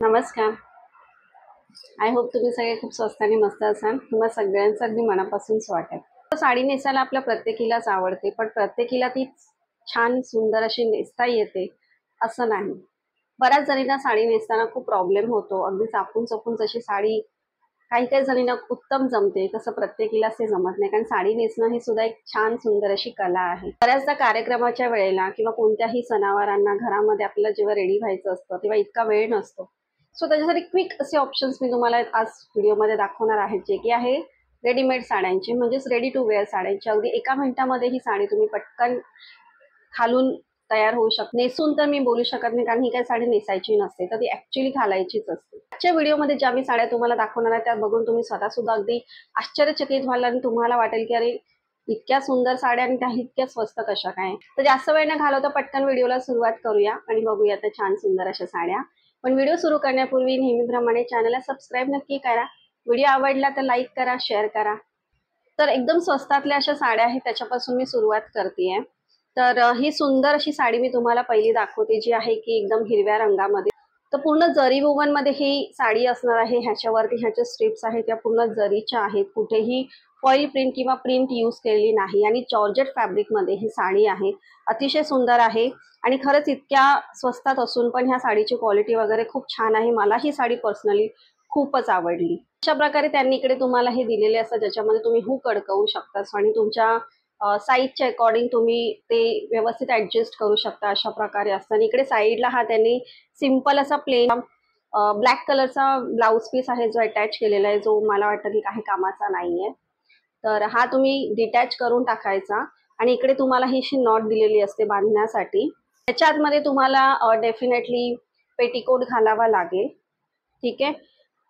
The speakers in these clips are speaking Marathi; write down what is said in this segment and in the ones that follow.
नमस्कार. आय होप तुम्ही सगळे खूप स्वस्त आणि मस्त असाल. तुम्हा सगळ्यांचं अगदी मनापासून स्वागत. साडी नेसायला आपल्या प्रत्येकीलाच आवडते, पण प्रत्येकीला ती छान सुंदर अशी नेसता येते असं नाही. बऱ्याच जणींना साडी नेसताना खूप प्रॉब्लेम होतो. अगदी चापून चपून जशी साडी काही काही जणींना उत्तम जमते, तसं प्रत्येकीलाच ते जमत नाही. कारण साडी नेसणं ही सुद्धा एक छान सुंदर अशी कला आहे. बऱ्याचदा कार्यक्रमाच्या वेळेला किंवा कोणत्याही सणावारांना घरामध्ये आपल्याला जेव्हा रेडी व्हायचं असतं तेव्हा इतका वेळ नसतो. सो त्याच्यासाठी क्विक असे ऑप्शन्स मी तुम्हाला आज व्हिडिओमध्ये दाखवणार आहे, जे की आहे रेडीमेड साड्यांचे, म्हणजेच रेडी टू वेअर साड्यांचे. अगदी एका मिनिटामध्ये ही साडी तुम्ही पटकन घालून तयार होऊ शकते. नेसून तर मी बोलू शकत नाही, कारण ही काही साडी नेसायची नसते, तर ती ऍक्च्युली घालायचीच असते. आजच्या व्हिडिओमध्ये ज्या मी साड्या तुम्हाला दाखवणार आहे त्या बघून तुम्ही स्वतः सुद्धा अगदी आश्चर्यचकित व्हाल आणि तुम्हाला वाटेल की अरे इतक्या सुंदर साड्या आणि त्या इतक्या स्वस्त कशा काय. तर जास्त वेळ न घालवता पटकन व्हिडिओला सुरुवात करूया आणि बघूया त्या छान सुंदर अशा साड्या. पण व्हिडिओ सुरू करण्यापूर्वी नेहमीप्रमाणे चॅनलला सबस्क्राईब नक्की करा. व्हिडिओ आवडला तर लाईक करा, शेअर करा. तर एकदम स्वस्तातल्या अशा साड्या आहेत, त्याच्यापासून मी सुरुवात करते. तर ही सुंदर अशी साडी मी तुम्हाला पहिली दाखवते, जी आहे की एकदम हिरव्या रंगामध्ये. तर पूर्ण जरी वुवन मध्ये ही साडी असणार आहे. ह्याच्यावरती ह्याच्या स्ट्रिप्स आहेत त्या पूर्ण जरीच्या आहेत. कुठेही फॉईल प्रिंट किंवा प्रिंट यूज केलेली नाही आणि जॉर्जेट फॅब्रिक मध्ये ही साडी आहे. अतिशय सुंदर आहे आणि खरंच इतक्या स्वस्तात असून पण ह्या साडीची क्वालिटी वगैरे खूप छान आहे. मला ही साडी पर्सनली खूपच आवडली. अशा प्रकारे त्यांनी इकडे तुम्हाला हे दिलेले असतात, ज्याच्यामध्ये तुम्ही हुक अडकवू शकता आणि तुमच्या साईजच्या अकॉर्डिंग तुम्ही ते व्यवस्थित ऍडजस्ट करू शकता. अशा प्रकारे असताना इकडे साईडला हा त्यांनी सिंपल असा प्लेन ब्लॅक कलरचा ब्लाउज पीस आहे, जो अटॅच केलेला आहे, जो मला वाटतं की काही कामाचा नाहीये. तर हा तुम्ही डिटॅच करून टाकायचा आणि इकडे तुम्हाला ही नॉट दिलेली असते बांधण्यासाठी. त्याच्या आतमध्ये तुम्हाला डेफिनेटली पेटीकोट घालावा लागेल. ठीक आहे,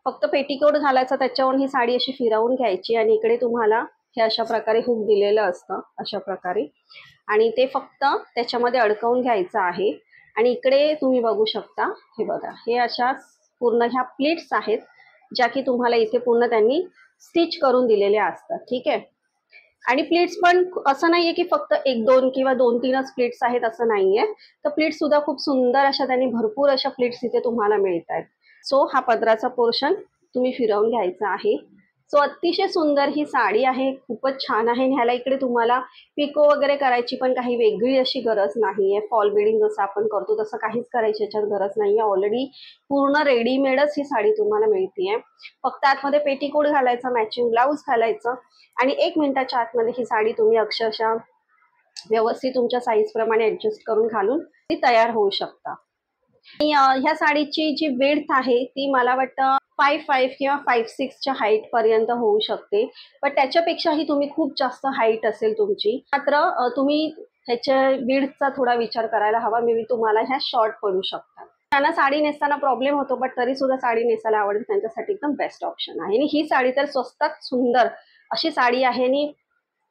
फक्त पेटीकोट घालायचा, त्याच्यावरून ही साडी अशी फिरवून घ्यायची आणि इकडे तुम्हाला हे अशा प्रकारे हुक दिलेलं असतं अशा प्रकारे, आणि ते फक्त त्याच्यामध्ये अडकवून घ्यायचं आहे. आणि इकडे तुम्ही बघू शकता, हे बघा, हे अशा पूर्ण ह्या प्लीट्स आहेत, ज्या की तुम्हाला इथे पूर्ण त्यांनी स्टिच करून दिलेल्या असतात. ठीक आहे, आणि प्लीट्स पण असं नाहीये की फक्त एक दोन किंवा दोन तीनच प्लीट्स आहेत असं नाहीये. तर प्लीट्स सुद्धा खूप सुंदर अशा त्यांनी भरपूर अशा प्लीट्स इथे तुम्हाला मिळत आहेत. सो हा पदराचा पोर्शन तुम्ही फिरवून घ्यायचा आहे. सो अतिशय सुंदर ही साडी आहे, खूपच छान आहे. ह्याला इकडे तुम्हाला पिको वगैरे करायची पण काही वेगळी अशी गरज नाहीये. फॉल बिडिंग जसं आपण करतो तसं काहीच करायची याच्यात गरज नाहीये. ऑलरेडी पूर्ण रेडीमेडच ही साडी तुम्हाला मिळतीये. फक्त आतमध्ये पेटीकोट घालायचं, मॅचिंग ब्लाऊज घालायचं आणि 1 मिनिटाच्या आतमध्ये ही साडी तुम्ही अक्षरशः व्यवस्थित तुमच्या साईज प्रमाणे ऍडजस्ट करून घालून ती तयार होऊ शकता. ह्या साडीची जी विड्थ आहे ती मला वाटतं 5'5" किंवा 5'6" हाईट पर्यंत होऊ शकते. पण त्याच्यापेक्षाही तुम्ही खूप जास्त हाईट असेल तुमची, मात्र तुम्ही ह्याच्या विड्थचा थोडा विचार करायला हवा. मी तुम्हाला ह्या शॉर्ट पडू शकतात. त्यांना साडी नेसताना प्रॉब्लेम होतो, बट तरी सुद्धा साडी नेसायला आवडते त्यांच्यासाठी एकदम बेस्ट ऑप्शन आहे. आणि ही साडी तर स्वस्तात सुंदर अशी साडी आहे आणि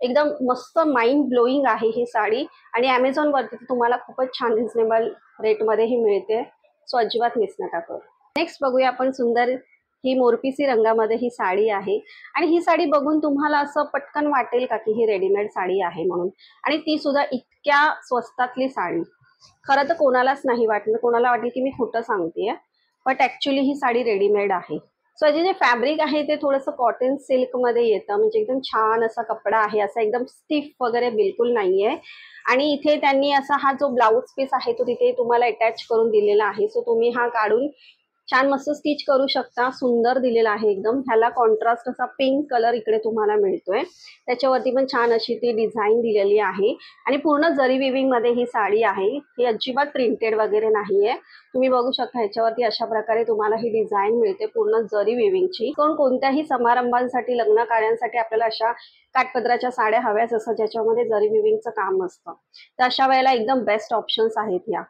एकदम मस्त माइंड ब्लोईंग आहे ही साडी. आणि अमेझॉनवरती तुम्हाला खूपच छान रिझनेबल रेटमध्ये ही मिळते. सो अजिबात मिस नका करू. नेक्स्ट बघूया आपण सुंदर ही मोरपिसी रंगामध्ये ही साडी आहे. आणि ही साडी बघून तुम्हाला असं पटकन वाटेल का की ही रेडीमेड साडी आहे म्हणून, आणि ती सुद्धा इतक्या स्वस्तातली साडी. खरं तर कोणालाच नाही वाटलं, कोणाला वाटेल की मी खोटं सांगतेय, but actually he sari readymade आहे. सो जे फॅब्रिक आहे ते थोडंसं कॉटन सिल्क मध्ये येतं, म्हणजे एकदम छान असा कपडा आहे, असा एकदम स्टिफ वगैरे बिलकुल नाहीये. आणि इथे त्यांनी असा हा जो ब्लाउज पीस आहे तो तिथे तुम्हाला अटॅच करून दिलेला आहे. सो तुम्ही हा काढून छान मस्त स्टिच करू शकता. सुंदर दिलेला आहे एकदम. ह्याला कॉन्ट्रास्ट असा पिंक कलर इकडे तुम्हाला मिळतोय. त्याच्यावरती पण छान अशी ती डिझाईन दिलेली आहे आणि पूर्ण जरी विविंग मध्ये ही साडी आहे. ही अजिबात प्रिंटेड वगैरे नाहीये. तुम्ही बघू शकता ह्याच्यावरती अशा प्रकारे तुम्हाला ही डिझाईन मिळते पूर्ण जरी विविंगची. कोणत्याही समारंभांसाठी, लग्न कार्यांसाठी आपल्याला अशा काठपदराच्या साड्या हव्याच असतात, ज्याच्यामध्ये जरी विविंगचं काम असतं. तर अशा वेळेला एकदम बेस्ट ऑप्शन्स आहेत या.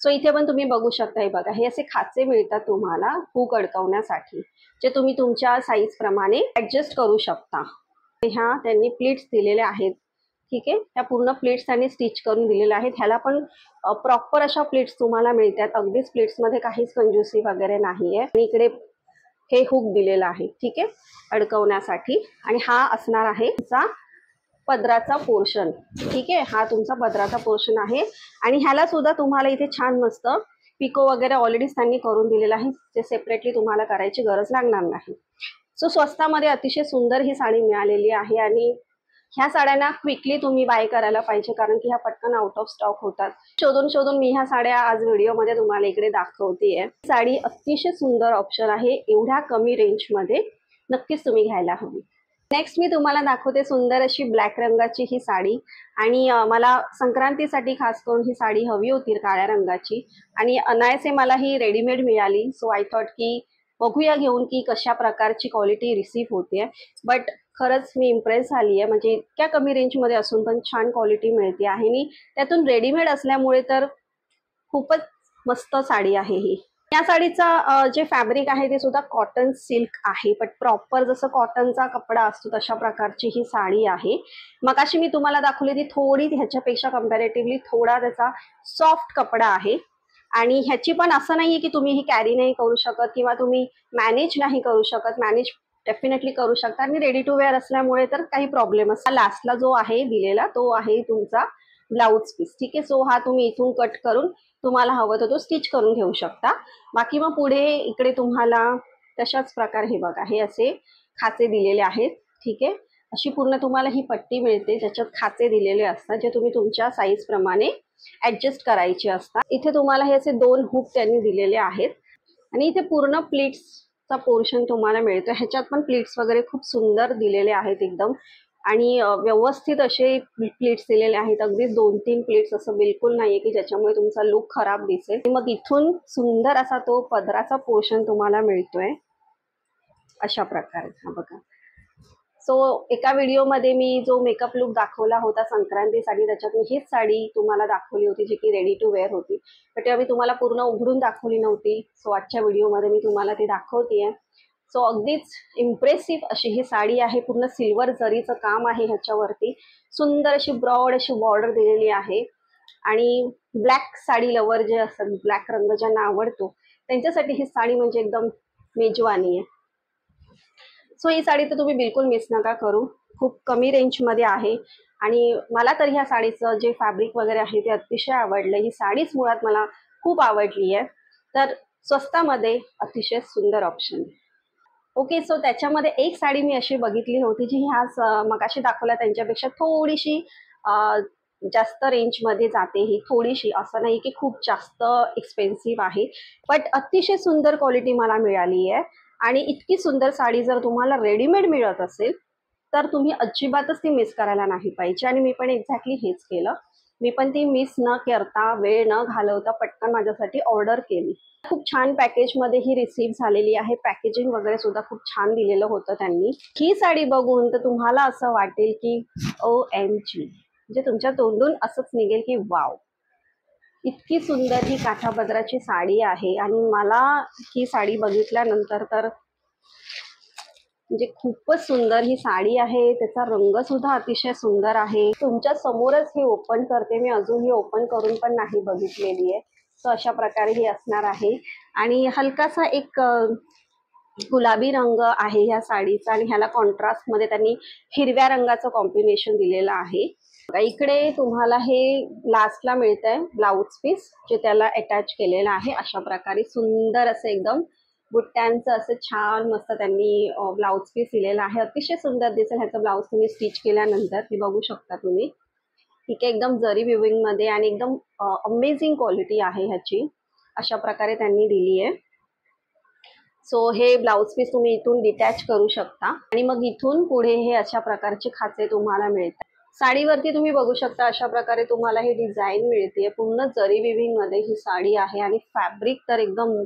सो इथे पण तुम्ही बघू शकता, हे बघा, हे असे खाचे मिळतात तुम्हाला हुक अडकवण्यासाठी, जे तुम्ही तुमच्या साईज प्रमाणे ऍडजस्ट करू शकता. ह्या त्यांनी प्लीट्स दिलेल्या आहेत. ठीक आहे, त्या पूर्ण प्लीट्स त्यांनी स्टिच करून दिलेल्या आहेत. ह्याला पण प्रॉपर अशा प्लीट्स तुम्हाला मिळतात. अगदीच प्लीट्स मध्ये काहीच कंजूसी वगैरे नाहीये. आणि इकडे हे हुक दिलेलं आहे, ठीक आहे, अडकवण्यासाठी. आणि हा असणार आहे तुमचा पदराचा पोर्शन. ठीक आहे, हा तुमचा पदराचा पोर्शन आहे. आणि ह्याला सुद्धा तुम्हाला इथे छान मस्त पिको वगैरे ऑलरेडीच त्यांनी करून दिलेलं आहे, जे सेपरेटली तुम्हाला करायची गरज लागणार नाही. सो स्वस्तामध्ये अतिशय सुंदर ही साडी मिळालेली आहे आणि ह्या साड्यांना क्विकली तुम्ही बाय करायला पाहिजे, कारण की ह्या पटकन आउट ऑफ स्टॉक होतात. शोधून शोधून मी ह्या साड्या आज व्हिडिओमध्ये तुम्हाला इकडे दाखवतेय. साडी अतिशय सुंदर ऑप्शन आहे एवढ्या कमी रेंजमध्ये, नक्कीच तुम्ही घ्यायला हवी. नेक्स्ट मी तुम्हाला दाखवते सुंदर अशी ब्लॅक रंगाची ही साडी. आणि मला संक्रांतीसाठी खास करून ही साडी हवी होती काळ्या रंगाची, आणि अनायसे मला ही रेडीमेड मिळाली. सो आय थॉट की बघूया घेऊन की कशा प्रकारची क्वालिटी रिसीव्ह होते. बट खरंच मी इम्प्रेस झाली आहे, म्हणजे इतक्या कमी रेंजमध्ये असून पण छान क्वालिटी मिळते आहे आणि त्यातून रेडीमेड असल्यामुळे तर खूपच मस्त साडी आहे ही. या साडीचा जे फॅब्रिक आहे ते सुद्धा कॉटन सिल्क आहे, बट प्रॉपर जसं कॉटनचा कपडा असतो तशा प्रकारची ही साडी आहे. मगाशी मी तुम्हाला दाखवली ती थोडी ह्याच्यापेक्षा कम्पॅरेटिव्हली थोडा त्याचा सॉफ्ट कपडा आहे. आणि ह्याची पण असं नाहीये की तुम्ही ही कॅरी नाही करू शकत किंवा तुम्ही मॅनेज नाही करू शकत. मॅनेज डेफिनेटली करू शकता आणि रेडी टू वेअर असल्यामुळे तर काही प्रॉब्लेम असतो. लास्टला जो आहे दिलेला तो आहे तुमचा ब्लाउज पीस. ठीक आहे, सो हा तुम्ही इथून कट करून तुम्हाला हवं तर तो स्टिच करून घेऊ शकता. बाकी मग पुढे इकडे तुम्हाला तशाच प्रकारे हे बघा, हे असे खाचे दिलेले आहेत. ठीक आहे, अशी पूर्ण तुम्हाला ही पट्टी मिळते ज्याच्यात खाचे दिलेले असतात, जे तुम्ही तुमच्या साईज प्रमाणे ऍडजस्ट करायचे असतात. इथे तुम्हाला हे असे 2 हुक त्यांनी दिलेले आहेत आणि इथे पूर्ण प्लीट्सचा पोर्शन तुम्हाला मिळतो. ह्याच्यात पण प्लीट्स वगैरे खूप सुंदर दिलेले आहेत एकदम, आणि व्यवस्थित असे प्लीट्स दिलेले आहेत. अगदी 2-3 प्लीट्स असं बिलकुल नाहीये की ज्याच्यामुळे तुमचा लुक खराब दिसेल. मग इथून सुंदर असा तो पदराचा पोर्शन तुम्हाला मिळतोय अशा प्रकारे. हा बघा, सो एका व्हिडिओमध्ये मी जो मेकअप लुक दाखवला होता संक्रांतीसाठी, त्याच्यात मी हीच साडी तुम्हाला दाखवली होती जी की रेडी टू वेअर होती, पण तेव्हा मी तुम्हाला पूर्ण उघडून दाखवली नव्हती. सो आजच्या व्हिडिओमध्ये मी तुम्हाला ती दाखवतेय. सो अगदीच इम्प्रेसिव्ह अशी ही साडी आहे. पूर्ण सिल्वर जरीचं काम आहे ह्याच्यावरती. सुंदर अशी ब्रॉड अशी बॉर्डर दिलेली आहे आणि ब्लॅक साडी लवर जे असतात, ब्लॅक रंग ज्यांना आवडतो त्यांच्यासाठी ही साडी म्हणजे एकदम मेजवानी आहे. सो ही साडी तर तुम्ही बिलकुल मिस नका करू. खूप कमी रेंजमध्ये आहे आणि मला तर ह्या साडीचं जे फॅब्रिक वगैरे आहे ते अतिशय आवडलं. ही साडीच मुळात मला खूप आवडली आहे. तर स्वस्तामध्ये अतिशय सुंदर ऑप्शन. ओके, सो त्याच्यामध्ये एक साडी मी अशी बघितली होती जी ह्या मगाशी दाखवल्या त्यांच्यापेक्षा थोडीशी जास्त रेंजमध्ये जाते. ही थोडीशी, असं नाही की खूप जास्त एक्सपेन्सिव्ह आहे, बट अतिशय सुंदर क्वालिटी मला मिळाली आहे. आणि इतकी सुंदर साडी जर तुम्हाला रेडीमेड मिळत असेल तर तुम्ही अजिबातच ती मिस करायला नाही पाहिजे. आणि मी पण एक्झॅक्टली हेच केलं. मी पण ती मिस न करता, वेळ न घालवता पटकन माझ्यासाठी ऑर्डर केली. खूप छान पॅकेजमध्ये ही रिसीव्ह झालेली आहे. पॅकेजिंग वगैरे सुद्धा खूप छान दिलेलं होतं त्यांनी. ही साडी बघून तर तुम्हाला असं वाटेल की OMG, म्हणजे तुमच्या तोंडून असंच निघेल की वाव, इतकी सुंदर ही काठापदराची साडी आहे. आणि मला ही साडी बघितल्यानंतर तर म्हणजे खूपच सुंदर ही साडी आहे. त्याचा रंग सुद्धा अतिशय सुंदर आहे. तुमच्या समोरच ही ओपन करते मी, अजून ही ओपन करून पण नाही बघितलेली आहे. सो अशा प्रकारे ही असणार आहे आणि हलकासा एक गुलाबी रंग आहे ह्या साडीचा आणि ह्याला कॉन्ट्रास्टमध्ये त्यांनी हिरव्या रंगाचं कॉम्बिनेशन दिलेलं आहे. इकडे तुम्हाला हे लास्टला मिळतंय ब्लाउज पीस, जे त्याला अटॅच केलेलं आहे. अशा प्रकारे सुंदर असं एकदम बुट्ट्यांचं असं छान मस्त त्यांनी ब्लाउज पीस दिलेलं आहे. अतिशय सुंदर दिसेल ह्याचं ब्लाउज तुम्ही स्टिच केल्यानंतर. हे बघू शकता तुम्ही. ठीक आहे, एकदम जरी विविंगमध्ये आणि एकदम अमेझिंग क्वालिटी आहे ह्याची. अशा प्रकारे त्यांनी दिली आहे. सो हे ब्लाउज पीस तुम्ही इथून डिटॅच करू शकता आणि मग इथून पुढे हे अशा प्रकारचे खाचे तुम्हाला मिळतात. साडीवरती तुम्ही बघू शकता अशा प्रकारे तुम्हाला ही डिझाईन मिळते. पूर्ण जरी विविंग मध्ये ही साडी आहे आणि फॅब्रिक तर एकदम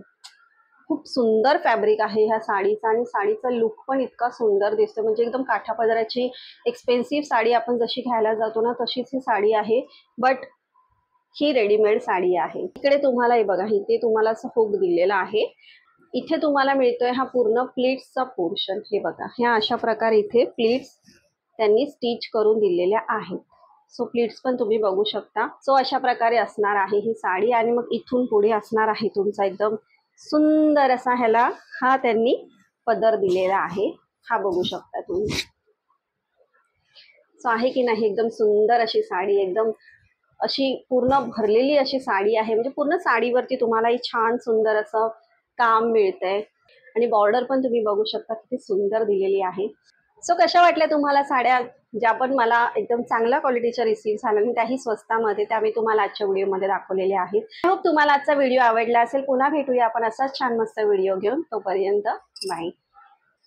खूप सुंदर फॅब्रिक आहे ह्या साडीचा आणि साडीचा लुक पण इतका सुंदर दिसतो. म्हणजे एकदम काठापदराची एक्सपेन्सिव्ह साडी आपण जशी घ्यायला जातो ना तशीच ही साडी आहे, बट ही रेडीमेड साडी आहे. इकडे तुम्हाला हे बघा, इथे तुम्हाला असं हुक दिलेला आहे. इथे तुम्हाला मिळतोय हा पूर्ण प्लीट्सचा पोर्शन. हे बघा, ह्या अशा प्रकारे इथे प्लीट्स त्यांनी स्टिच करून दिलेल्या आहेत. सो प्लीट्स पण तुम्ही बघू शकता. सो अशा प्रकारे असणार आहे ही साडी आणि मग इथून पुढे असणार आहे तुमचा एकदम सुंदर असा ह्याला हा त्यांनी पदर दिलेला आहे. हा बघू शकता तुम्ही. सो आहे की नाही एकदम सुंदर अशी साडी, एकदम अशी पूर्ण भरलेली अशी साडी आहे, म्हणजे पूर्ण साडीवरती तुम्हाला ही छान सुंदर असं काम मिळतंय आणि बॉर्डर पण तुम्ही बघू शकता किती सुंदर दिलेली आहे. सो कशा वाटल्या तुम्हाला साड्या, ज्या पण मला एकदम चांगल्या क्वालिटीच्या रिसीव्ह झाल्या आणि त्याही स्वस्तामध्ये, त्या मी तुम्हाला आजच्या व्हिडिओमध्ये दाखवलेल्या आहेत. आय होप तुम्हाला आजचा व्हिडिओ आवडला असेल. पुन्हा भेटूया आपण असाच छान मस्त व्हिडिओ घेऊन. तोपर्यंत बाय.